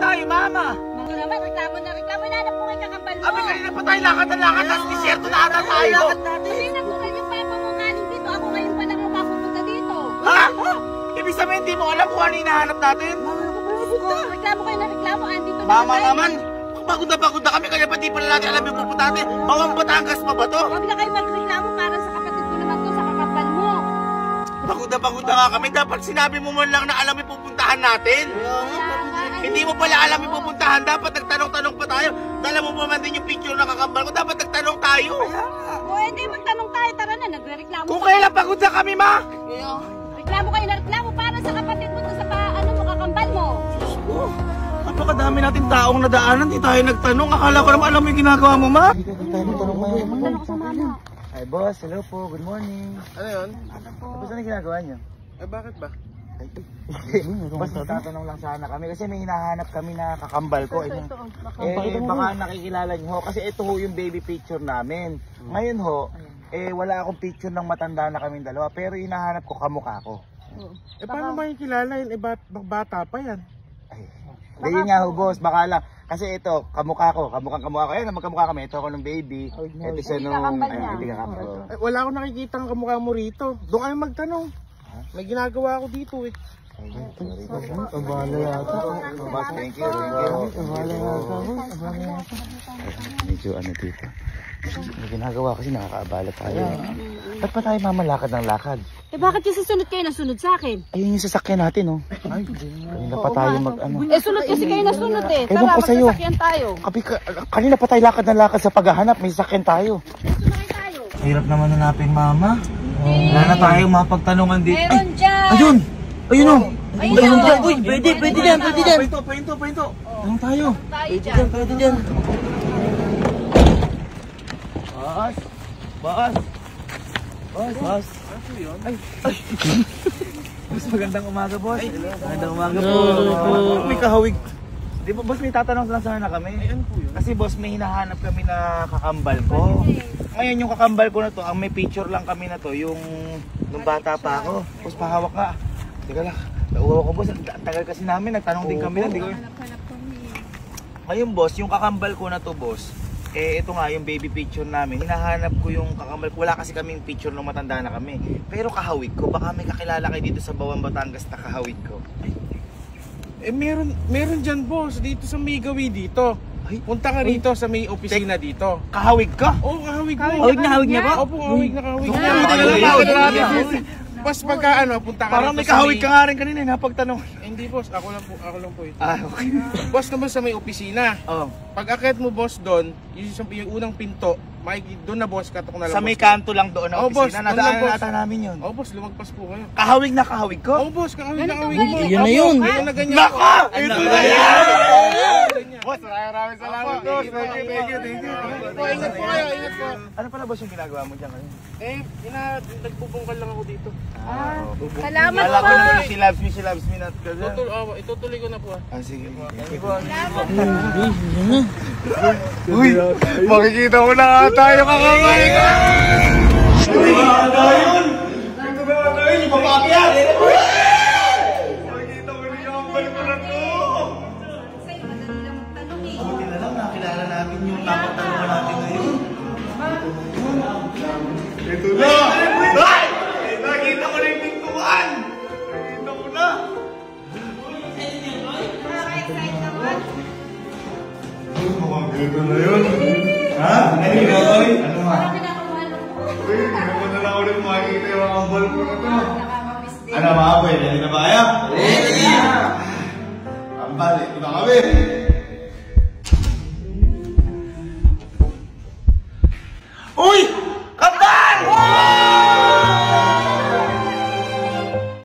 tayo, mama. Ito naman, reklamo na reklamo. Hinanap ko kay kakambal mo. Abi, kanina pa tayo lakad na lakad. Tapos disyerto na ata tayo. Kasi nagulan yung papa mo galing dito. Ako ngayon pa lang ang mapupunta dito. Ha? Ibig sabihin, hindi mo alam kung ano hinahanap natin? Reklamo kayo na reklamo. Andito na Mama tayo. naman. Pagod na kami. Kaya pa di pala natin alam yung pupunta natin. Bawang Batangas pa ba to? Huwag na kayo magreklamo para sa kapatid ko naman to, sa kakambal mo. Pagod na nga kami. Dapat sinabi mo man lang na alam yung pupuntahan natin. Hindi mo pala alam yung pupuntahan. Dapat nagtanong-tanong pa tayo. Dala mo pa man din yung picture na kakambal ko. Dapat nagtanong tayo. O hindi, magtanong tayo. Tara na, nagre-reklamo. Kung kailan pagod na kami, ma. Reklamo kayo na reklamo para sa kapatid mo to, sa ano mo, kakambal mo. Napakadami natin taong nadaanan. Hindi tayo nagtanong. Akala ko naman alam mo yung ginagawa mo, ma. Magtanong sa mama. Ay, boss. Hello po. Good morning. Ano yun? Boss, ano ginagawa niyo? Eh, bakit ba? Boss, tatanong lang sana kami kasi may hinahanap kami na kakambal ko. Baka nakikilala niyo ho. Kasi ito ho yung baby picture namin. Ngayon ho, wala akong picture ng matanda na kaming dalawa. Pero hinahanap ko kamukha ko. Eh, paano ba yung kilala yun? Eh, bata pa yan. Hindi yun nga ho, boss. Baka lang. Kasi ito, kamukha ko. Kamukha ko. Ayan, magkamukha kami. Ito ako ng baby. Ito siya nung... Hindi kakambal ko. Eh, wala akong nakikita ang kamukha mo rito. Doon kayo magtanong. May ginagawa ako dito eh. Abala yata. Boss, thank you. Abala yata. Medyo ano dito. May ginagawa kasi nakakaabala tayo. Ba't pa tayo mamalakad ng lakad? Eh bakit yung susunod kayo na sunod sa akin? Ayun yung sasakyan natin, oh. Ay, kanina pa tayo mag-ano. Eh sunod kasi kayo na sunod eh. Ewan Tara, ko sa'yo. magsasakyan tayo. Kanina pa tayo lakad ng lakad sa paghahanap. May sasakyan tayo. Sumakay tayo. Hirap naman hanapin, mama. Wala na tayong mapagtanungan dito. Meron dyan. Ayun! Ayun, oh! Ayun, Ayun oh. dyan! Uy, pwede dyan! Pahinto. Anong tayo? Tayo dyan. Pwede dyan. Boss. Ay. Boss, magandang umaga, boss. Magandang umaga po. May kahawig. Di ba, boss, may tatanong lang sana kami. Kasi, boss, may hinahanap kami na kakambal ko. Ngayon, yung kakambal ko na to, ang may picture lang kami na to, yung nung bata pa ako. Boss, pahawak ka. Teka lang. Nauwawa ko, boss. Ang tagal kasi namin. Nagtanong din kami. Ngayon, boss, yung kakambal ko na to, boss, ito nga yung baby picture namin. Hinahanap ko yung kakambal ko. Wala kasi kaming picture nung matanda na kami. Pero kahawig ko. Baka may kakilala kayo dito sa Bawang Batangas na kahawig ko. Eh meron dyan, boss, dito sa may gawi dito. Punta ka rito sa may opisina dito. Kahawig ka? Oo, kahawig mo. Kahawig na ba? Opo, kahawig na. Pas pagka punta ka Parang may kahawig ka nga rin kanina, napagtanong. Hindi, boss, ako lang po ito. Okay. Boss naman sa may opisina. Oh. Pag akit mo, boss, doon, yung unang pinto, doon na, boss, katok na lang. Sa may kanto lang doon na Oh, boss, opisina. doon lang, boss. Nadaan namin yun. Oo, boss, lumagpas po kayo. Kahawig na kahawig ko? Oo, boss, kahawig na kahawig mo. Yun na yun. Ayun na ganyan. Naka! Ito na yan! Boss, maraming salamat, boss. Thank you. Ingat po kayo, ingat po. Ano pala, boss, yung ginagawa mo dyan ngayon? Nagpupungkal lang ako dito. Salamat Alam po. ko naman si loves me not. Itutuloy ko na po. Sige. Uy, makikita mo na nga tayo kakambal ko. Ito na nga tayo. Yung papakyan. Makikita mo na yung kakambal ko na to. Buti na lang, nakilala namin yung napagtanungan natin ngayon. Ito na! Ay! Nakita ko na yung pintuan! Nakita ko na! Mukhang gano'n na yun. Ha? Ano yun? Ano nga? Uy, hindi mo na lang ulit makikita yung kakambal ko na to. Ano mga pwede? Ano na ba kaya? Ready! Kambal, ito na kami! Uy! Kambal!